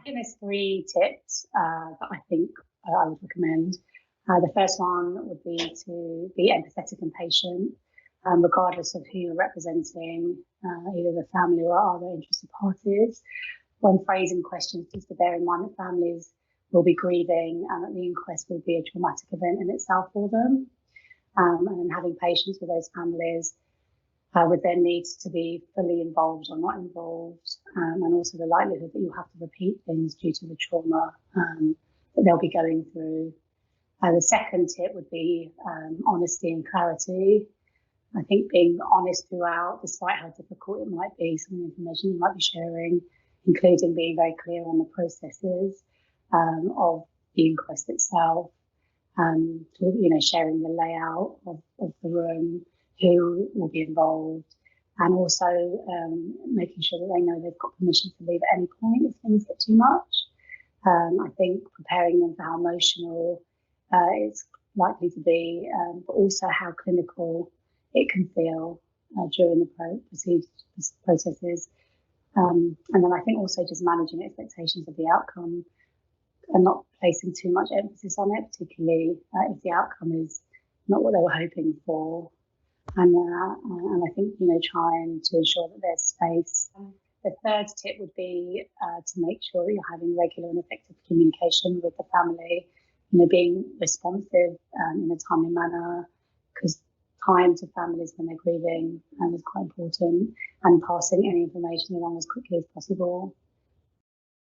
think there's 3 tips that I think I would recommend. The first one would be to be empathetic and patient, regardless of who you're representing, either the family or other interested parties. When phrasing questions, just to bear in mind that families will be grieving and that the inquest will be a traumatic event in itself for them. And then having patience with those families with their needs to be fully involved or not involved, and also the likelihood that you'll have to repeat things due to the trauma that they'll be going through. The second tip would be honesty and clarity. I think being honest throughout, despite how difficult it might be, some of the information you might be sharing, including being very clear on the processes of the inquest itself, sharing the layout of the room, who will be involved, and also making sure that they know they've got permission to leave at any point if things get too much. I think preparing them for how emotional it's likely to be, but also how clinical it can feel during the processes. And then I think also just managing expectations of the outcome and not placing too much emphasis on it, particularly if the outcome is not what they were hoping for. And I think, trying to ensure that there's space. The third tip would be to make sure that you're having regular and effective communication with the family, being responsive in a timely manner, because time to families when they're grieving is quite important, and passing any information along as quickly as possible.